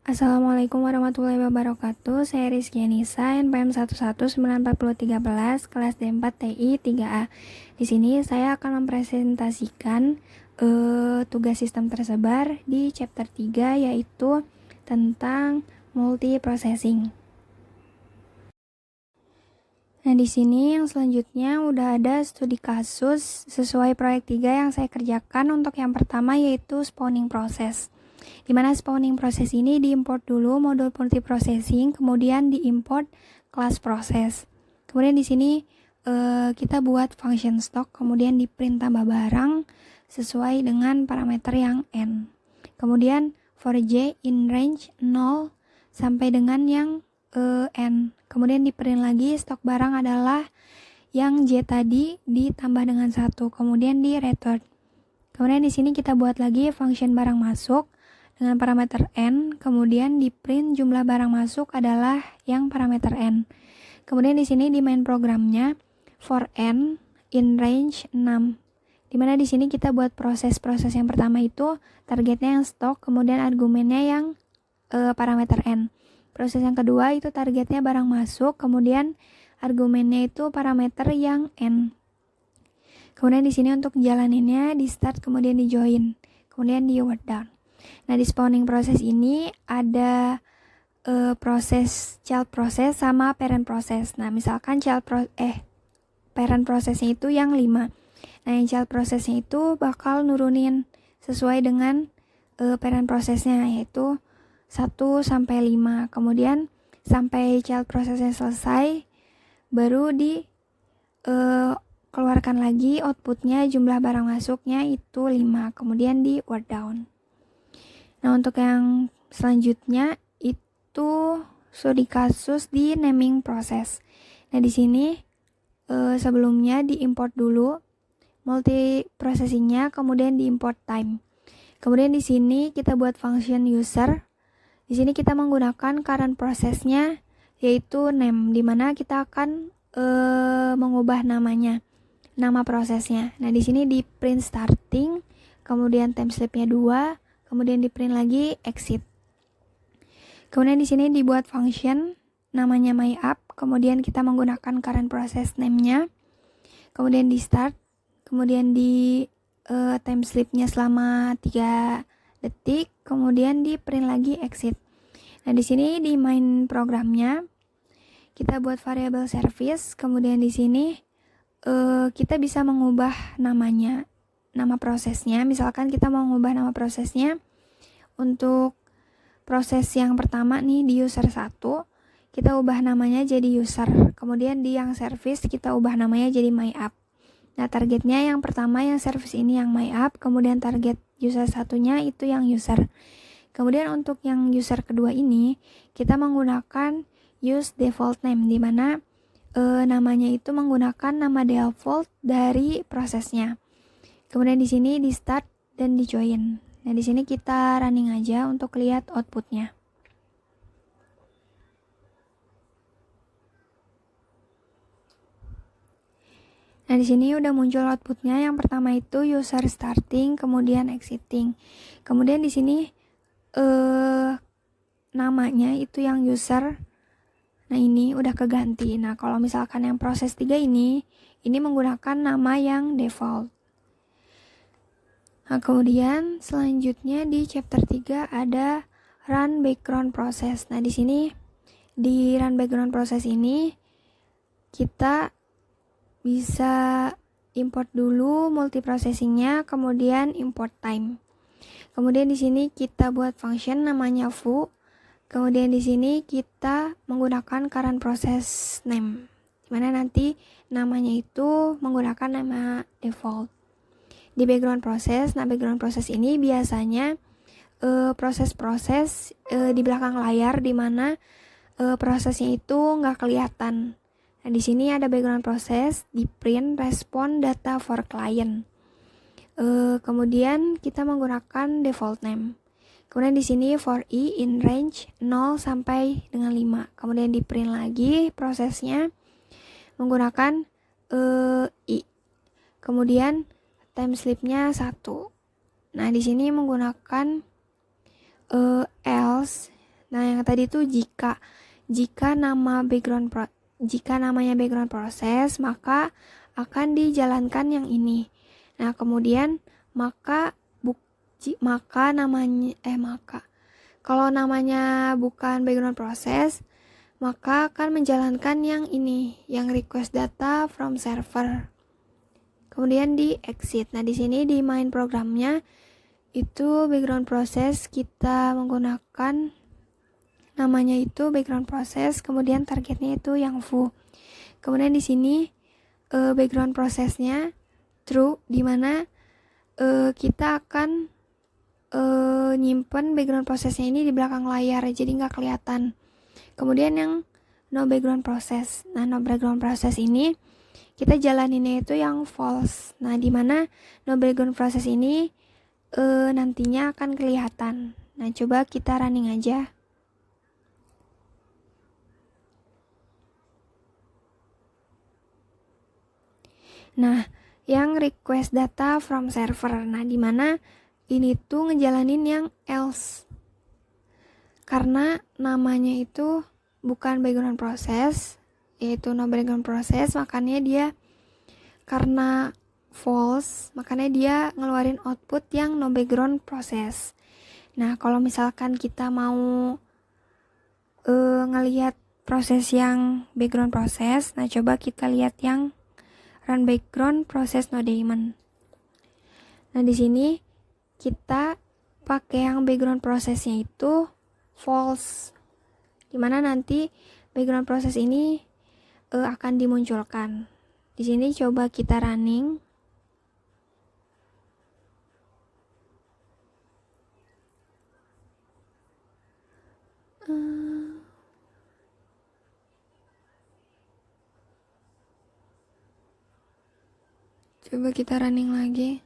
Assalamualaikum warahmatullahi wabarakatuh. Saya Rizky Anissa, NPM 119413, kelas D4 TI 3A. Di sini saya akan mempresentasikan tugas sistem tersebar di chapter 3, yaitu tentang multiprocessing. Nah, di sini yang selanjutnya udah ada studi kasus sesuai proyek 3 yang saya kerjakan. Untuk yang pertama yaitu spawning process. Di mana spawning proses ini diimport dulu modul multiprocessing, kemudian diimport class process. Kemudian di sini kita buat function stock, kemudian di print tambah barang sesuai dengan parameter yang n. Kemudian for j in range 0 sampai dengan yang n. Kemudian di print lagi stok barang adalah yang j tadi ditambah dengan 1, kemudian di return. Kemudian di sini kita buat lagi function barang masuk dengan parameter n, kemudian di print jumlah barang masuk adalah yang parameter n. Kemudian di sini di main programnya for n in range 6. Dimana di sini kita buat proses-proses yang pertama itu targetnya yang stok, kemudian argumennya yang parameter n. Proses yang kedua itu targetnya barang masuk, kemudian argumennya itu parameter yang n. Kemudian di sini untuk jalaninnya di start, kemudian di join, kemudian di word down. Nah, di spawning proses ini ada proses child process sama parent process. Nah, misalkan parent processnya itu yang 5. Nah, yang child processnya itu bakal nurunin sesuai dengan parent processnya, yaitu 1 sampai 5. Kemudian sampai child processnya selesai, baru di keluarkan lagi outputnya, jumlah barang masuknya itu 5. Kemudian di word down. Nah, untuk yang selanjutnya itu studi kasus di naming process. Nah, di sini sebelumnya diimport dulu multiprocessingnya, kemudian diimport time. Kemudian di sini kita buat function user. Di sini kita menggunakan current processnya yaitu name, di mana kita akan mengubah namanya, nama prosesnya. Nah, di sini di print starting, kemudian timestamp-nya 2. Kemudian di print lagi exit. Kemudian di sini dibuat function namanya myUp, kemudian kita menggunakan current process name-nya. Kemudian di start, kemudian di timestamp-nya selama 3 detik, kemudian di print lagi exit. Nah, di sini di main programnya kita buat variable service, kemudian di sini kita bisa mengubah namanya, nama prosesnya. Misalkan kita mau mengubah nama prosesnya untuk proses yang pertama nih di user 1, kita ubah namanya jadi user. Kemudian di yang service kita ubah namanya jadi myUp. Nah, targetnya yang pertama yang service ini yang myUp, kemudian target user satunya itu yang user. Kemudian untuk yang user kedua ini kita menggunakan use default name, di mana namanya itu menggunakan nama default dari prosesnya. Kemudian di sini di start dan di join. Nah, di sini kita running aja untuk lihat outputnya. Nah, di sini udah muncul outputnya. Yang pertama itu user starting, kemudian exiting. Kemudian di sini namanya itu yang user. Nah, ini udah keganti. Nah, kalau misalkan yang proses 3 ini menggunakan nama yang default. Nah, kemudian selanjutnya di chapter 3 ada run background process. Nah, di sini di run background process ini kita bisa import dulu multiprocessingnya, kemudian import time. Kemudian di sini kita buat function namanya foo. Kemudian di sini kita menggunakan current process name, dimana nanti namanya itu menggunakan nama default. Di background process, nah background process ini biasanya proses-proses di belakang layar, dimana prosesnya itu nggak kelihatan. Nah, di sini ada background process di print respond data for client. Kemudian kita menggunakan default name. Kemudian di sini for i in range 0 sampai dengan 5. Kemudian di print lagi prosesnya menggunakan i. Kemudian timestamp-nya 1. Nah, di sini menggunakan else yang tadi tuh jika namanya background proses, maka akan dijalankan yang ini. Nah, kemudian kalau namanya bukan background proses, maka akan menjalankan yang ini, yang request data from server. Kemudian di exit. Nah, di sini di main programnya itu background proses kita menggunakan namanya itu background proses, kemudian targetnya itu yang foo. Kemudian di sini background prosesnya true, di mana kita akan nyimpen background prosesnya ini di belakang layar, jadi nggak kelihatan. Kemudian yang no background process. Nah, no background process ini kita jalaninnya itu yang false. Nah, di mana no background process ini nantinya akan kelihatan. Nah, coba kita running aja. Nah, yang request data from server. Nah, di mana ini tuh ngejalanin yang else. Karena namanya itu bukan background process, yaitu no background process, makanya dia karena false, makanya dia ngeluarin output yang no background process. Nah, kalau misalkan kita mau ngelihat proses yang background process, nah coba kita lihat yang run background process no daemon. Nah, di sini kita pakai yang background prosesnya itu false, dimana nanti background proses ini akan dimunculkan. Di sini coba kita running. Coba kita running lagi.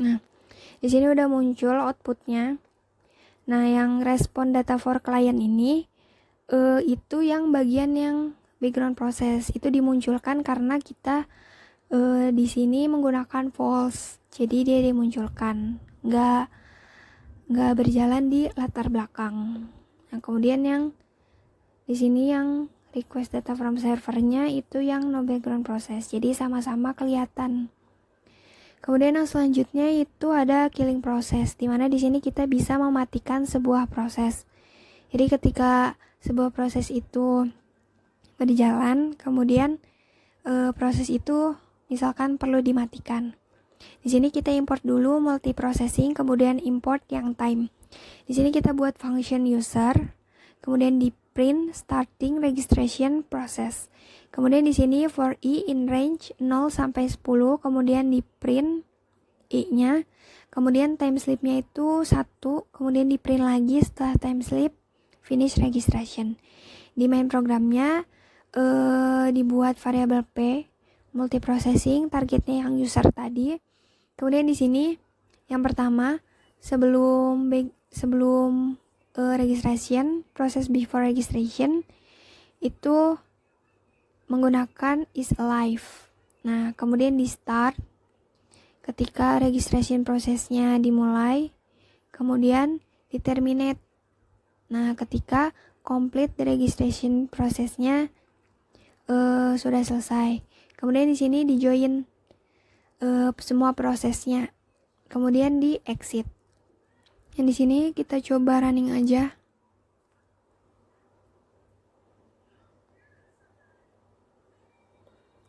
Nah, di sini udah muncul outputnya. Nah, yang respon data for client ini itu yang bagian yang background process itu dimunculkan karena kita di sini menggunakan false. Jadi dia dimunculkan, nggak berjalan di latar belakang. Nah, kemudian yang di sini yang request data from servernya itu yang no background process. Jadi sama-sama kelihatan. Kemudian yang selanjutnya itu ada killing process, di mana di sini kita bisa mematikan sebuah proses. Jadi ketika sebuah proses itu berjalan, kemudian proses itu misalkan perlu dimatikan. Di sini kita import dulu multiprocessing, kemudian import yang time. Di sini kita buat function user, kemudian di print starting registration process. Kemudian di sini for i in range 0 sampai 10, kemudian di print i-nya, kemudian timeslip-nya itu 1, kemudian di print lagi setelah timeslip finish registration. Di main programnya dibuat variabel p multiprocessing, targetnya yang user tadi. Kemudian di sini yang pertama sebelum registration, proses before registration itu menggunakan is alive. Nah, kemudian di start ketika registration prosesnya dimulai, kemudian di terminate. Nah, ketika complete the registration prosesnya sudah selesai. Kemudian di sini di join semua prosesnya. Kemudian di exit. Yang di sini kita coba running aja.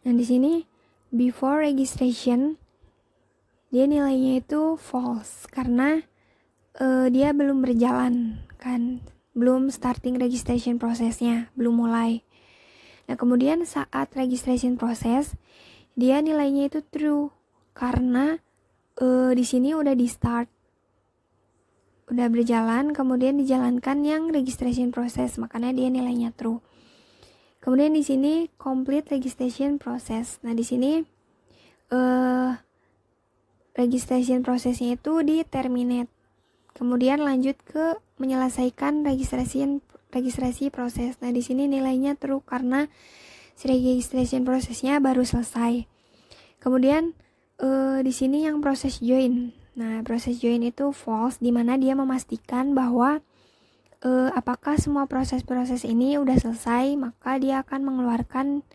Nah, di sini before registration dia nilainya itu false karena dia belum berjalan kan, belum starting registration prosesnya, belum mulai. Nah, kemudian saat registration proses dia nilainya itu true karena di sini udah di start, udah berjalan, kemudian dijalankan yang registration process, makanya dia nilainya true. Kemudian di sini complete registration process. Nah, di sini registration prosesnya itu di terminate. Kemudian lanjut ke menyelesaikan registrasi proses. Nah, di sini nilainya true karena si registration prosesnya baru selesai. Kemudian di sini yang proses join. Nah, proses join itu false, di mana dia memastikan bahwa apakah semua proses-proses ini udah selesai, maka dia akan mengeluarkan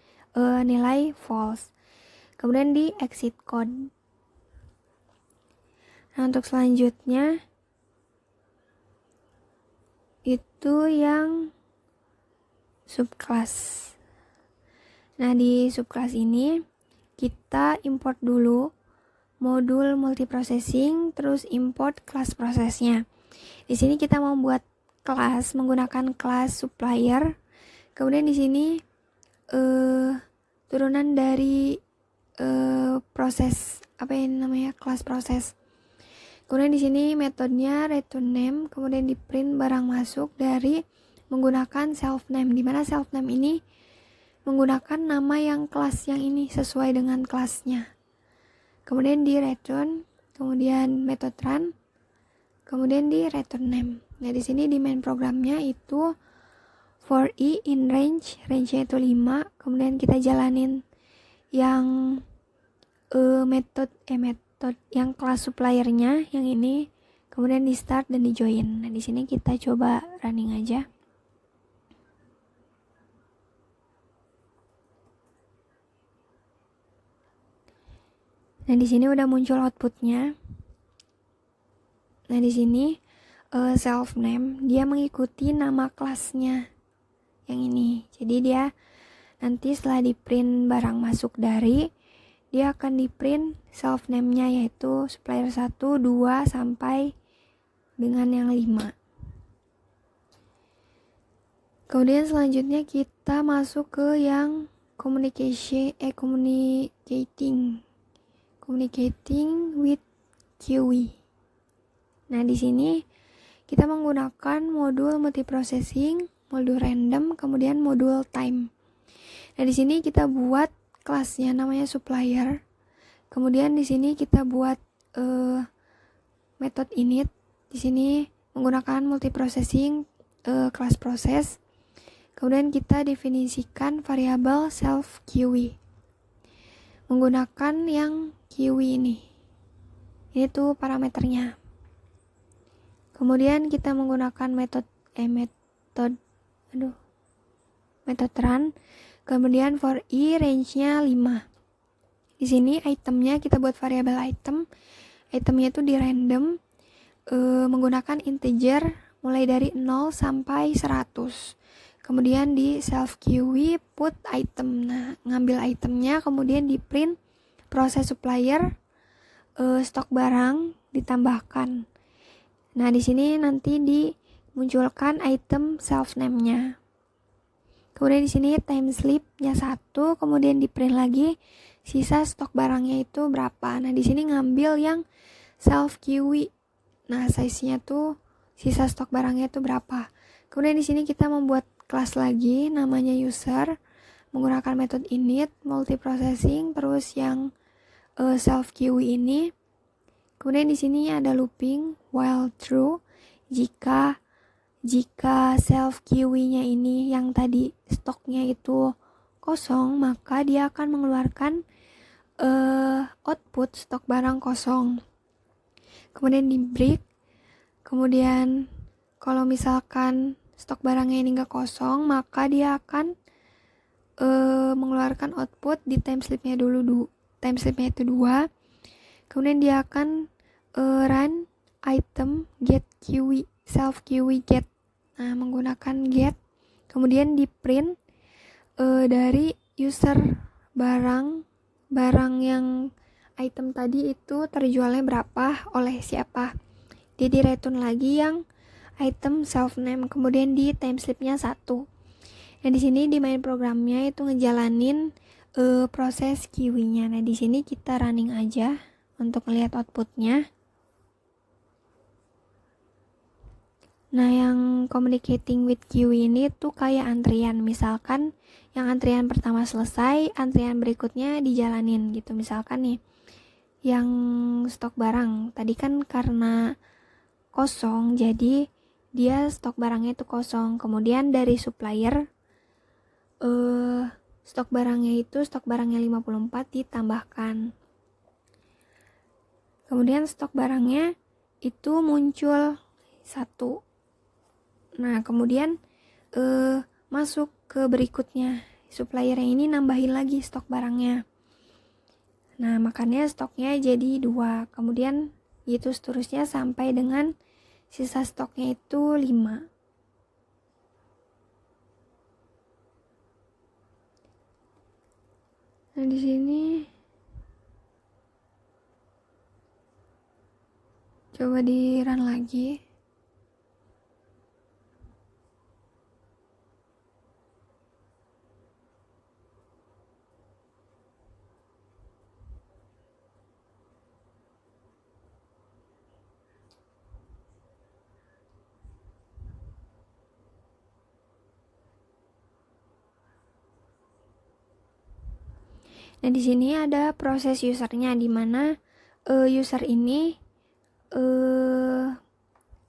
nilai false. Kemudian di exit code. Nah, untuk selanjutnya itu yang subclass. Nah, di subclass ini kita import dulu modul multiprocessing, terus import kelas prosesnya. Di sini kita membuat kelas menggunakan kelas supplier. Kemudian di sini turunan dari proses kelas proses. Kemudian di sini metodenya return name, kemudian di print barang masuk dari menggunakan self name, di mana self name ini menggunakan nama yang kelas yang ini sesuai dengan kelasnya. Kemudian di return, kemudian method run, kemudian di return name. Nah, di sini di main programnya itu for i in range-nya itu 5, kemudian kita jalanin yang metode yang kelas suppliernya yang ini, kemudian di start dan di join. Nah, di sini kita coba running aja. Nah, di sini udah muncul outputnya. Nah, di sini self name dia mengikuti nama kelasnya yang ini. Jadi dia nanti setelah di print barang masuk dari, dia akan di print self name-nya yaitu supplier 1, 2 sampai dengan yang 5. Kemudian selanjutnya kita masuk ke yang communicating with QE. Nah, di sini kita menggunakan modul multiprocessing, modul random, kemudian modul time. Nah, di sini kita buat kelasnya namanya supplier. Kemudian di sini kita buat method init. Di sini menggunakan multiprocessing kelas proses. Kemudian kita definisikan variabel self QE menggunakan yang QE ini. Ini tuh parameternya. Kemudian kita menggunakan method run. Kemudian for i range-nya 5. Di sini itemnya kita buat variabel item. Itemnya itu di random menggunakan integer mulai dari 0 sampai 100. Kemudian di self QE put item. Nah, ngambil itemnya, kemudian di print proses supplier, stok barang ditambahkan. Nah, di sini nanti dimunculkan item self name-nya. Kemudian di sini time slip-nya 1, kemudian di print lagi sisa stok barangnya itu berapa. Nah, di sini ngambil yang self QE. Nah, size-nya tuh sisa stok barangnya itu berapa. Kemudian di sini kita membuat kelas lagi namanya user menggunakan metode init, multiprocessing, terus yang self QE ini. Kemudian di sini ada looping while true. Jika self QE-nya ini yang tadi stoknya itu kosong, maka dia akan mengeluarkan output stok barang kosong. Kemudian di break. Kemudian kalau misalkan stok barangnya ini nggak kosong, maka dia akan mengeluarkan output di timeslipnya dulu. Timeslipnya itu 2. Kemudian dia akan run item get QE, self QE get. Nah, menggunakan get. Kemudian di print dari user barang yang item tadi itu terjualnya berapa, oleh siapa. Jadi return lagi yang item self name, kemudian di timeslipnya 1. Nah, di sini di main programnya itu ngejalanin proses QE-nya. Nah, di sini kita running aja. untuk melihat outputnya. Nah, yang communicating with queue ini tuh kayak antrian. Misalkan yang antrian pertama selesai, antrian berikutnya dijalanin gitu. Misalkan nih, yang stok barang tadi kan karena kosong, jadi dia stok barangnya itu kosong. Kemudian dari supplier, stok barangnya 54 ditambahkan. Kemudian stok barangnya itu muncul 1. Nah, kemudian masuk ke berikutnya. Supplier yang ini nambahin lagi stok barangnya. Nah, makanya stoknya jadi 2. Kemudian itu seterusnya sampai dengan sisa stoknya itu 5. Nah, di sini coba di run lagi. Nah, di sini ada proses usernya, di mana user ini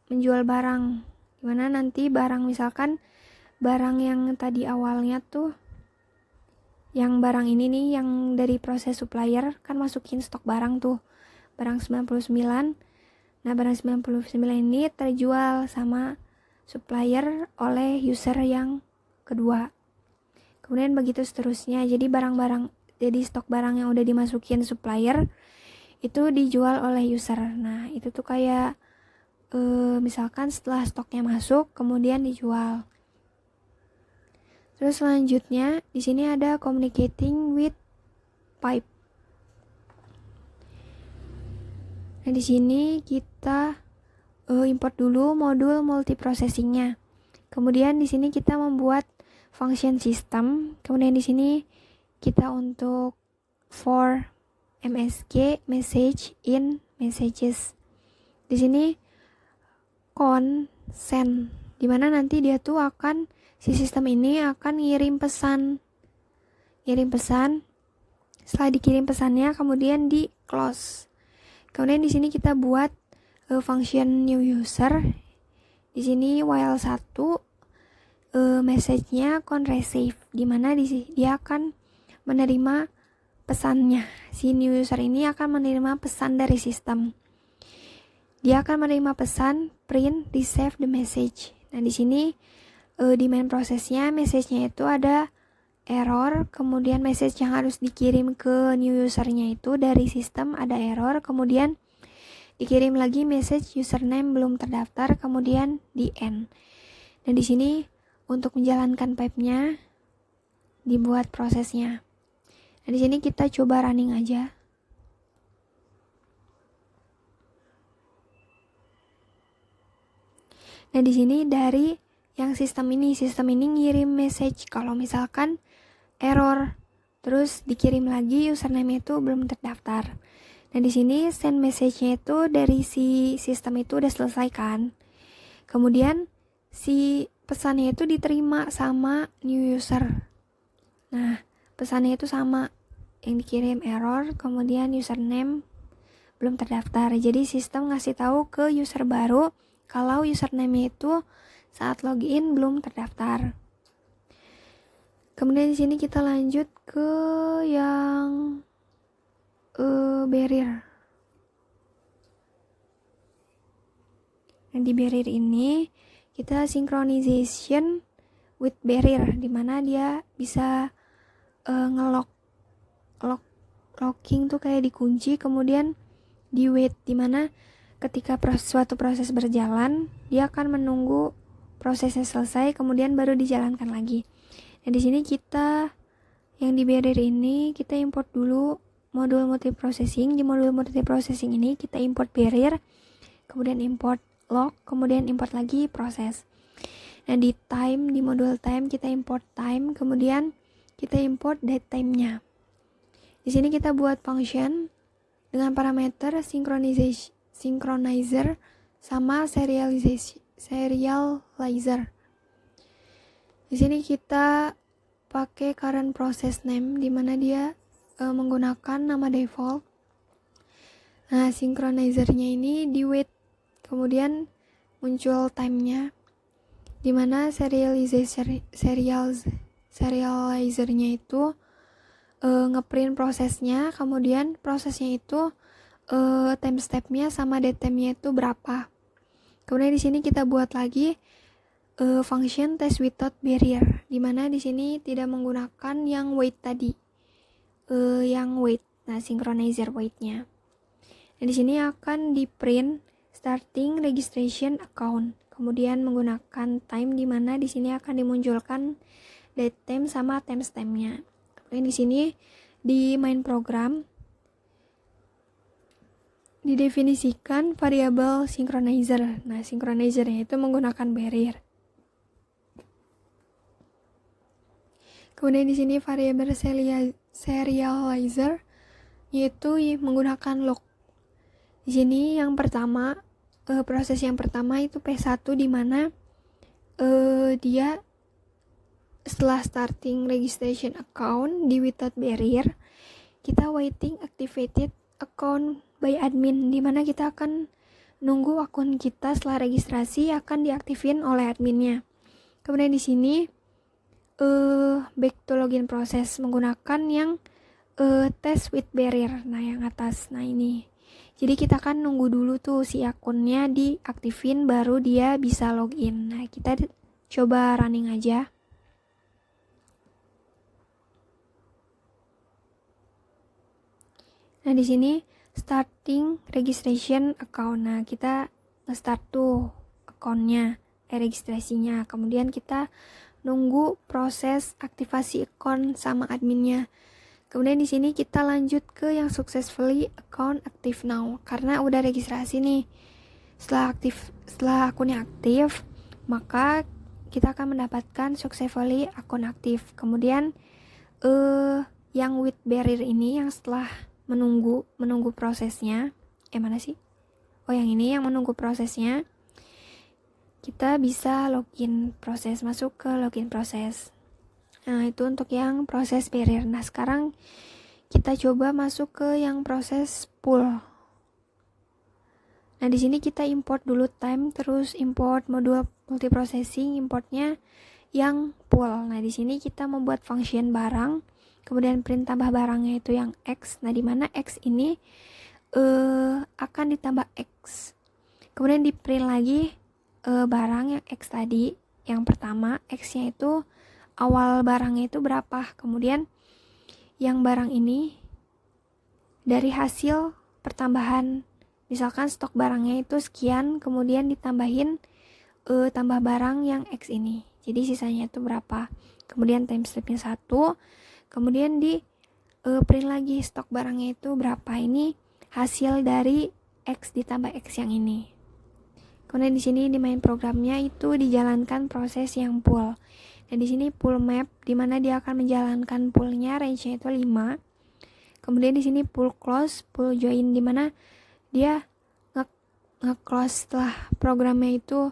menjual barang. Dimana nanti barang, misalkan barang yang tadi awalnya tuh, yang barang ini nih, yang dari proses supplier kan masukin stok barang tuh, barang 99. Nah, barang 99 ini terjual sama supplier oleh user yang kedua. Kemudian begitu seterusnya. Jadi stok barang yang udah dimasukin supplier itu dijual oleh user. Nah, itu tuh kayak misalkan setelah stoknya masuk kemudian dijual. Terus selanjutnya di sini ada communicating with pipe. Nah, di sini kita import dulu modul multiprocessingnya. Kemudian di sini kita membuat function system. Kemudian di sini kita untuk for MSG message in messages. Di sini send, dimana nanti dia tuh akan, si sistem ini akan ngirim pesan. Setelah dikirim pesannya kemudian di close. Kemudian di sini kita buat function new user. Di sini while 1 message-nya receive, dimana dia akan menerima pesannya. Si new user ini akan menerima pesan dari sistem. Dia akan menerima pesan print receive the message. Nah, di sini di main prosesnya, message-nya itu ada error, kemudian message yang harus dikirim ke new user-nya itu dari sistem ada error, kemudian dikirim lagi message username belum terdaftar, kemudian di end. Dan di sini untuk menjalankan pipe-nya dibuat prosesnya. Nah, di sini kita coba running aja. Nah, di sini dari yang sistem ini ngirim message kalau misalkan error, terus dikirim lagi username itu belum terdaftar. Nah, di sini send message-nya itu dari si sistem itu udah selesai kan. Kemudian si pesannya itu diterima sama new user. Nah, pesannya itu sama, yang dikirim error, kemudian username belum terdaftar. Jadi sistem ngasih tahu ke user baru kalau username itu saat login belum terdaftar. Kemudian di sini kita lanjut ke yang barrier. Nah, di barrier ini kita synchronization with barrier, dimana dia bisa locking tuh kayak dikunci, kemudian di wait, dimana ketika suatu proses berjalan dia akan menunggu prosesnya selesai kemudian baru dijalankan lagi. Nah, di sini kita yang di barrier ini kita import dulu modul multiprocessing. Di modul multiprocessing ini kita import barrier, kemudian import log, kemudian import lagi proses. Nah, di modul time kita import time, kemudian kita import date time-nya. Di sini kita buat function dengan parameter synchronizer sama serializer. Di sini kita pakai current process name di mana dia menggunakan nama default. Nah, synchronizernya ini di wait, kemudian muncul time-nya, di mana serializernya itu ngeprint prosesnya, kemudian prosesnya itu time step-nya sama datetime-nya itu berapa. Kemudian di sini kita buat lagi function test without barrier, di mana di sini tidak menggunakan yang wait tadi, yang wait, nah synchronizer wait-nya. Nah, di sini akan di print starting registration account, kemudian menggunakan time, di mana di sini akan dimunculkan datetime sama timestamp-nya. Kemudian di sini di main program didefinisikan variabel synchronizer. Nah, synchronizernya itu menggunakan barrier. Kemudian di sini variabel serializer yaitu menggunakan log. Di sini yang pertama, proses yang pertama itu P1, di mana dia setelah starting registration account di without barrier, kita waiting activated account by admin, di mana kita akan nunggu akun kita setelah registrasi akan diaktifin oleh adminnya. Kemudian di sini back to login proses menggunakan yang test with barrier, nah yang atas, nah ini. Jadi kita kan nunggu dulu tuh si akunnya diaktifin baru dia bisa login. Nah, kita coba running aja. Nah, di sini starting registration account. Nah, kita nge-start tuh akunnya, registrasinya. Kemudian kita nunggu proses aktivasi akun sama adminnya. Kemudian di sini kita lanjut ke yang successfully account active now, karena udah registrasi nih. Setelah akunnya aktif, maka kita akan mendapatkan successfully akun aktif. Kemudian yang with barrier ini yang setelah menunggu prosesnya, mana sih? Oh, yang ini yang menunggu prosesnya. Kita bisa login proses, masuk ke login proses. Nah, itu untuk yang proses barrier. Nah, sekarang kita coba masuk ke yang proses pull. Nah, di sini kita import dulu time, terus import modul multiprocessing, importnya yang pull. Nah, di sini kita membuat function barang, kemudian print tambah barangnya itu yang X. Nah, di mana X ini akan ditambah X. Kemudian di print lagi barang yang X tadi, yang pertama X-nya itu awal barangnya itu berapa. Kemudian yang barang ini dari hasil pertambahan, misalkan stok barangnya itu sekian, kemudian ditambahin tambah barang yang X ini, jadi sisanya itu berapa. Kemudian time step-nya 1, kemudian di print lagi stok barangnya itu berapa, ini hasil dari X ditambah X yang ini. Kemudian di sini di main programnya itu dijalankan proses yang pull. Dan di sini pull map, di mana dia akan menjalankan pullnya, range-nya itu 5. Kemudian di sini pull close, pull join, di mana dia nge-close setelah programnya itu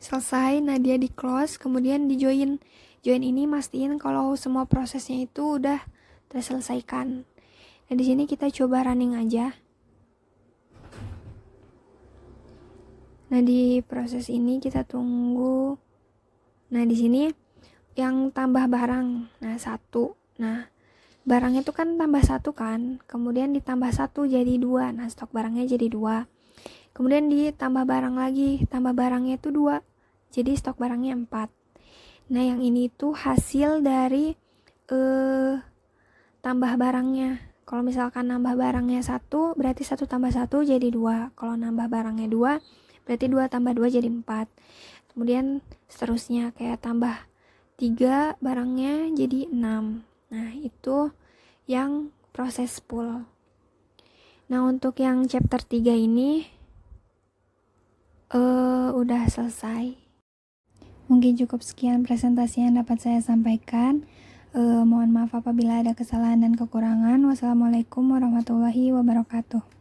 selesai. Nah, dia di close, kemudian di join. Join ini mastiin kalau semua prosesnya itu udah terselesaikan. Nah, di sini kita coba running aja. Nah, di proses ini kita tunggu. Nah, di sini yang tambah barang, nah 1. Nah, barangnya itu kan tambah 1 kan, kemudian ditambah 1 jadi 2. Nah, stok barangnya jadi 2. Kemudian ditambah barang lagi, tambah barangnya itu 2. Jadi stok barangnya 4. Nah, yang ini itu hasil dari tambah barangnya. Kalau misalkan nambah barangnya 1, berarti 1 tambah 1 jadi 2. Kalau nambah barangnya 2, berarti 2 tambah 2 jadi 4. Kemudian seterusnya, kayak tambah 3 barangnya jadi 6. Nah, itu yang proses pull. Nah, untuk yang chapter 3 ini udah selesai. Mungkin cukup sekian presentasi yang dapat saya sampaikan. Mohon maaf apabila ada kesalahan dan kekurangan. Wassalamualaikum warahmatullahi wabarakatuh.